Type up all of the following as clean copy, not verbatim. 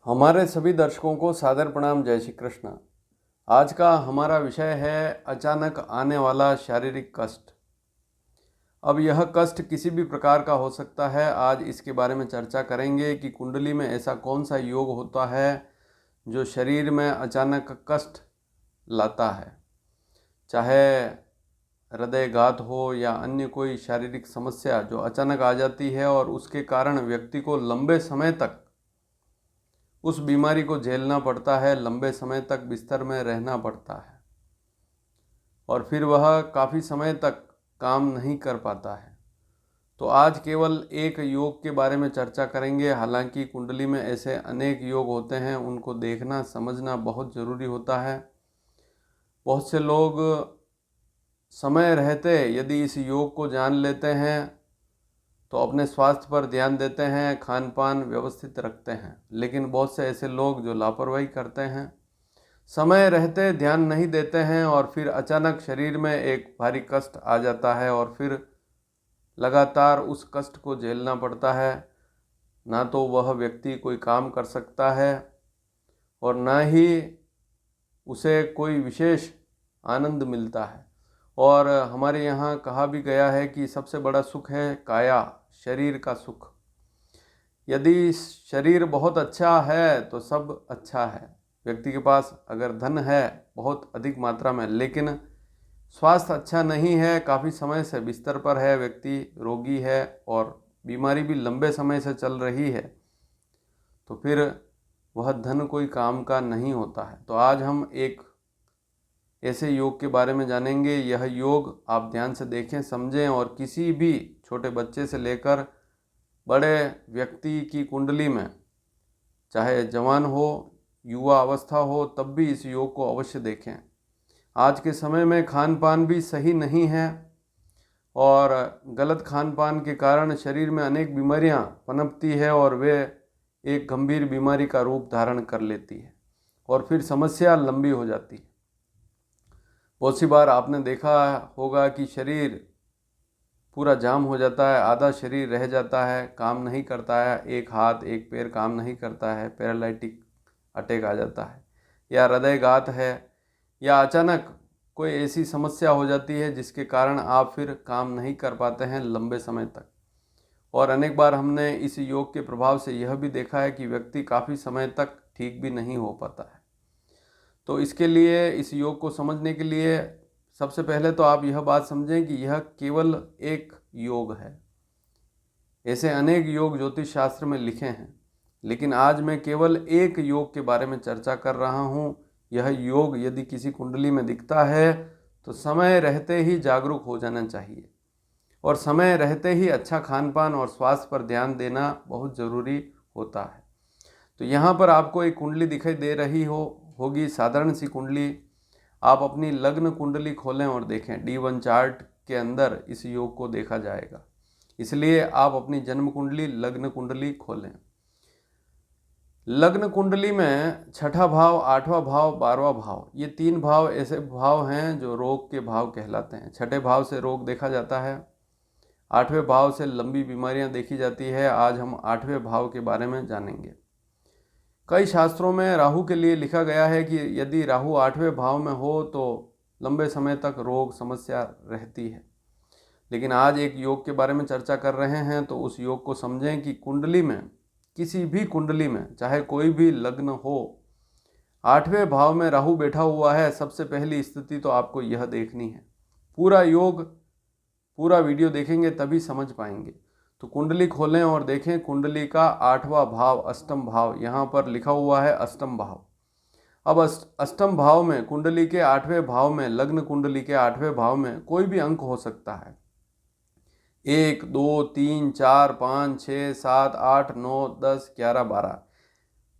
हमारे सभी दर्शकों को सादर प्रणाम। जय श्री कृष्ण। आज का हमारा विषय है अचानक आने वाला शारीरिक कष्ट। अब यह कष्ट किसी भी प्रकार का हो सकता है। आज इसके बारे में चर्चा करेंगे कि कुंडली में ऐसा कौन सा योग होता है जो शरीर में अचानक कष्ट लाता है, चाहे हृदयघात हो या अन्य कोई शारीरिक समस्या जो अचानक आ जाती है और उसके कारण व्यक्ति को लंबे समय तक उस बीमारी को झेलना पड़ता है, लंबे समय तक बिस्तर में रहना पड़ता है और फिर वह काफ़ी समय तक काम नहीं कर पाता है। तो आज केवल एक योग के बारे में चर्चा करेंगे। हालांकि कुंडली में ऐसे अनेक योग होते हैं, उनको देखना समझना बहुत ज़रूरी होता है। बहुत से लोग समय रहते यदि इस योग को जान लेते हैं तो अपने स्वास्थ्य पर ध्यान देते हैं, खान पान व्यवस्थित रखते हैं, लेकिन बहुत से ऐसे लोग जो लापरवाही करते हैं, समय रहते ध्यान नहीं देते हैं और फिर अचानक शरीर में एक भारी कष्ट आ जाता है और फिर लगातार उस कष्ट को झेलना पड़ता है। ना तो वह व्यक्ति कोई काम कर सकता है और ना ही उसे कोई विशेष आनंद मिलता है। और हमारे यहाँ कहा भी गया है कि सबसे बड़ा सुख है काया, शरीर का सुख। यदि शरीर बहुत अच्छा है तो सब अच्छा है। व्यक्ति के पास अगर धन है बहुत अधिक मात्रा में, लेकिन स्वास्थ्य अच्छा नहीं है, काफ़ी समय से बिस्तर पर है, व्यक्ति रोगी है और बीमारी भी लंबे समय से चल रही है, तो फिर वह धन कोई काम का नहीं होता है। तो आज हम एक ऐसे योग के बारे में जानेंगे। यह योग आप ध्यान से देखें, समझें और किसी भी छोटे बच्चे से लेकर बड़े व्यक्ति की कुंडली में, चाहे जवान हो युवा अवस्था हो, तब भी इस योग को अवश्य देखें। आज के समय में खान पान भी सही नहीं है और गलत खान पान के कारण शरीर में अनेक बीमारियां पनपती है और वे एक गंभीर बीमारी का रूप धारण कर लेती है और फिर समस्या लंबी हो जाती है। बहुत सी बार आपने देखा होगा कि शरीर पूरा जाम हो जाता है, आधा शरीर रह जाता है, काम नहीं करता है, एक हाथ एक पैर काम नहीं करता है, पैरालिटिक अटैक आ जाता है, या हृदयघात है, या अचानक कोई ऐसी समस्या हो जाती है जिसके कारण आप फिर काम नहीं कर पाते हैं लंबे समय तक। और अनेक बार हमने इस योग के प्रभाव से यह भी देखा है कि व्यक्ति काफ़ी समय तक ठीक भी नहीं हो पाता है। तो इसके लिए, इस योग को समझने के लिए सबसे पहले तो आप यह बात समझें कि यह केवल एक योग है। ऐसे अनेक योग ज्योतिष शास्त्र में लिखे हैं, लेकिन आज मैं केवल एक योग के बारे में चर्चा कर रहा हूँ। यह योग यदि किसी कुंडली में दिखता है तो समय रहते ही जागरूक हो जाना चाहिए और समय रहते ही अच्छा खान पान और स्वास्थ्य पर ध्यान देना बहुत ज़रूरी होता है। तो यहाँ पर आपको एक कुंडली दिखाई दे रही होगी, साधारण सी कुंडली। आप अपनी लग्न कुंडली खोलें और देखें। D1 चार्ट के अंदर इस योग को देखा जाएगा, इसलिए आप अपनी जन्म कुंडली, लग्न कुंडली खोलें। लग्न कुंडली में छठा भाव, आठवां भाव, 12वां भाव, ये 3 भाव ऐसे भाव हैं जो रोग के भाव कहलाते हैं। छठे भाव से रोग देखा जाता है, 8वें भाव से लंबी बीमारियां देखी जाती है। आज हम 8वें भाव के बारे में जानेंगे। कई शास्त्रों में राहु के लिए लिखा गया है कि यदि राहु 8वें भाव में हो तो लंबे समय तक रोग समस्या रहती है। लेकिन आज एक योग के बारे में चर्चा कर रहे हैं, तो उस योग को समझें कि कुंडली में, किसी भी कुंडली में, चाहे कोई भी लग्न हो, 8वें भाव में राहु बैठा हुआ है, सबसे पहली स्थिति तो आपको यह देखनी है। पूरा योग, पूरा वीडियो देखेंगे तभी समझ पाएंगे। तो कुंडली खोलें और देखें कुंडली का 8वां भाव, अष्टम भाव, यहाँ पर लिखा हुआ है अष्टम भाव। अब अष्टम भाव में, कुंडली के 8वें भाव में, लग्न कुंडली के 8वें भाव में कोई भी अंक हो सकता है। 1, 2, 3, 4, 5, 6, 7, 8, 9, 10, 11, 12।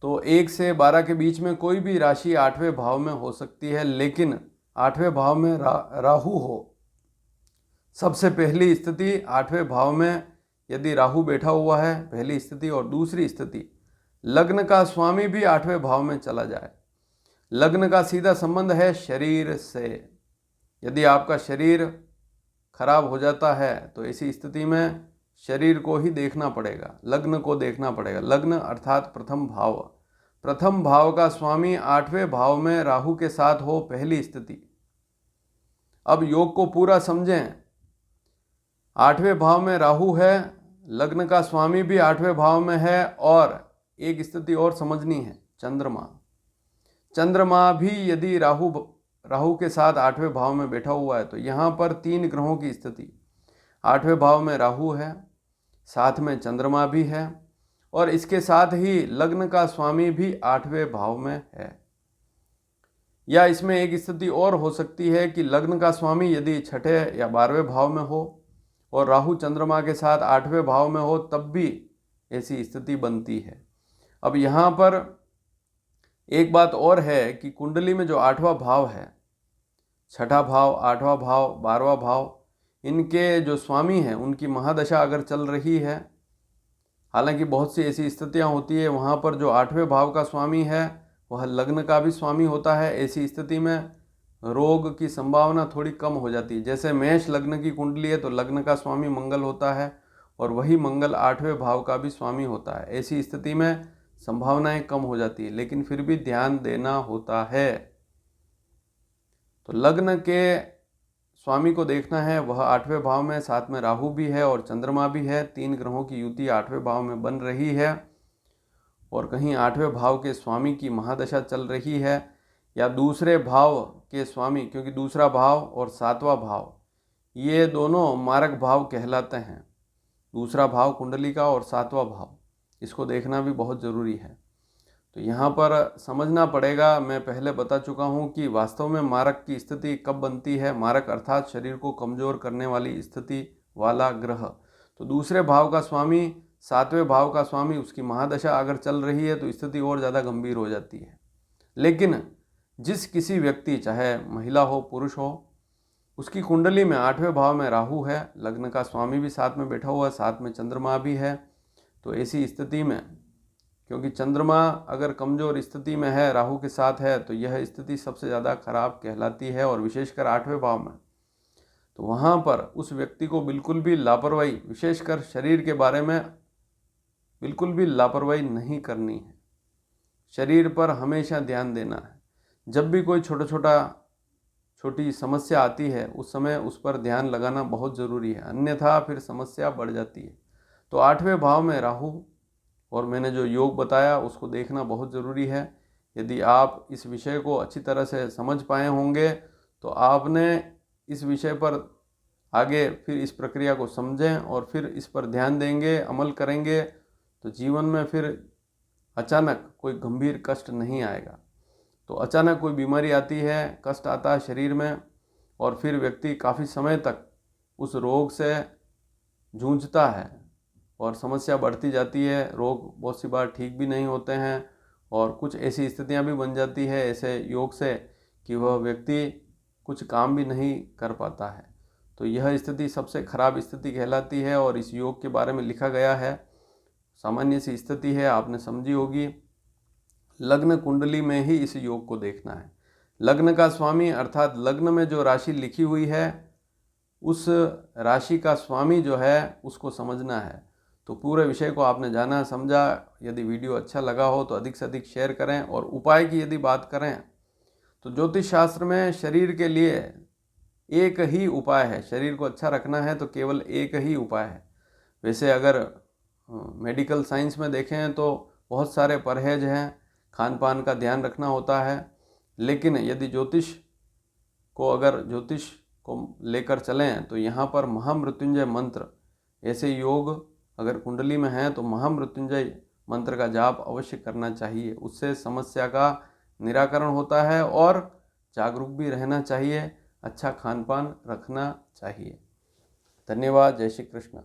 तो 1 से 12 के बीच में कोई भी राशि 8वें भाव में हो सकती है, लेकिन 8वें भाव में राहु हो। सबसे पहली स्थिति 8वें भाव में यदि राहु बैठा हुआ है, पहली स्थिति। और दूसरी स्थिति, लग्न का स्वामी भी 8वें भाव में चला जाए। लग्न का सीधा संबंध है शरीर से। यदि आपका शरीर खराब हो जाता है तो ऐसी स्थिति में शरीर को ही देखना पड़ेगा, लग्न को देखना पड़ेगा। लग्न अर्थात प्रथम भाव। प्रथम भाव का स्वामी 8वें भाव में राहु के साथ हो, पहली स्थिति। अब योग को पूरा समझें। 8वें भाव में राहु है, लग्न का स्वामी भी 8वें भाव में है, और एक स्थिति और समझनी है, चंद्रमा। चंद्रमा भी यदि राहु के साथ 8वें भाव में बैठा हुआ है तो यहाँ पर 3 ग्रहों की स्थिति। 8वें भाव में राहु है, साथ में चंद्रमा भी है, और इसके साथ ही लग्न का स्वामी भी 8वें भाव में है। या इसमें एक स्थिति और हो सकती है कि लग्न का स्वामी यदि 6ठे या 12वें भाव में हो और राहु चंद्रमा के साथ 8वें भाव में हो, तब भी ऐसी स्थिति बनती है। अब यहाँ पर एक बात और है कि कुंडली में जो 8वां भाव है, 6ठा भाव, 8वां भाव, 12वां भाव, इनके जो स्वामी हैं उनकी महादशा अगर चल रही है, हालांकि बहुत सी ऐसी स्थितियां होती है वहाँ पर जो 8वें भाव का स्वामी है वह लग्न का भी स्वामी होता है। ऐसी स्थिति में रोग की संभावना थोड़ी कम हो जाती है। जैसे मेष लग्न की कुंडली है तो लग्न का स्वामी मंगल होता है और वही मंगल 8वें भाव का भी स्वामी होता है। ऐसी स्थिति में संभावनाएं कम हो जाती है, लेकिन फिर भी ध्यान देना होता है। तो लग्न के स्वामी को देखना है, वह 8वें भाव में, साथ में राहु भी है और चंद्रमा भी है। 3 ग्रहों की युति 8वें भाव में बन रही है, और कहीं 8वें भाव के स्वामी की महादशा चल रही है, या दूसरे भाव के स्वामी, क्योंकि दूसरा भाव और 7वां भाव ये दोनों मारक भाव कहलाते हैं। दूसरा भाव कुंडली का और 7वां भाव, इसको देखना भी बहुत ज़रूरी है। तो यहाँ पर समझना पड़ेगा, मैं पहले बता चुका हूँ कि वास्तव में मारक की स्थिति कब बनती है। मारक अर्थात शरीर को कमज़ोर करने वाली स्थिति वाला ग्रह। तो दूसरे भाव का स्वामी, 7वें भाव का स्वामी, उसकी महादशा अगर चल रही है तो स्थिति और ज़्यादा गंभीर हो जाती है। लेकिन जिस किसी व्यक्ति, चाहे महिला हो पुरुष हो, उसकी कुंडली में 8वें भाव में राहु है, लग्न का स्वामी भी साथ में बैठा हुआ है, साथ में चंद्रमा भी है, तो ऐसी स्थिति में, क्योंकि चंद्रमा अगर कमज़ोर स्थिति में है, राहु के साथ है, तो यह स्थिति सबसे ज़्यादा खराब कहलाती है, और विशेषकर 8वें भाव में। तो वहाँ पर उस व्यक्ति को बिल्कुल भी लापरवाही, विशेषकर शरीर के बारे में बिल्कुल भी लापरवाही नहीं करनी है। शरीर पर हमेशा ध्यान देना है। जब भी कोई छोटी समस्या आती है उस समय उस पर ध्यान लगाना बहुत ज़रूरी है, अन्यथा फिर समस्या बढ़ जाती है। तो 8वें भाव में राहु, और मैंने जो योग बताया उसको देखना बहुत ज़रूरी है। यदि आप इस विषय को अच्छी तरह से समझ पाए होंगे तो आपने इस विषय पर आगे फिर इस प्रक्रिया को समझें और फिर इस पर ध्यान देंगे, अमल करेंगे, तो जीवन में फिर अचानक कोई गंभीर कष्ट नहीं आएगा। तो अचानक कोई बीमारी आती है, कष्ट आता है शरीर में, और फिर व्यक्ति काफ़ी समय तक उस रोग से जूझता है और समस्या बढ़ती जाती है। रोग बहुत सी बार ठीक भी नहीं होते हैं, और कुछ ऐसी स्थितियां भी बन जाती है ऐसे योग से कि वह व्यक्ति कुछ काम भी नहीं कर पाता है। तो यह स्थिति सबसे खराब स्थिति कहलाती है, और इस योग के बारे में लिखा गया है। सामान्य सी स्थिति है, आपने समझी होगी। लग्न कुंडली में ही इस योग को देखना है। लग्न का स्वामी अर्थात लग्न में जो राशि लिखी हुई है उस राशि का स्वामी जो है उसको समझना है। तो पूरे विषय को आपने जाना, समझा। यदि वीडियो अच्छा लगा हो तो अधिक से अधिक शेयर करें। और उपाय की यदि बात करें तो ज्योतिष शास्त्र में शरीर के लिए एक ही उपाय है। शरीर को अच्छा रखना है तो केवल एक ही उपाय है। वैसे अगर मेडिकल साइंस में देखें तो बहुत सारे परहेज हैं, खान पान का ध्यान रखना होता है, लेकिन यदि ज्योतिष को लेकर चलें तो यहाँ पर महामृत्युंजय मंत्र, ऐसे योग अगर कुंडली में हैं तो महामृत्युंजय मंत्र का जाप अवश्य करना चाहिए। उससे समस्या का निराकरण होता है और जागरूक भी रहना चाहिए, अच्छा खान पान रखना चाहिए। धन्यवाद। जय श्री कृष्ण।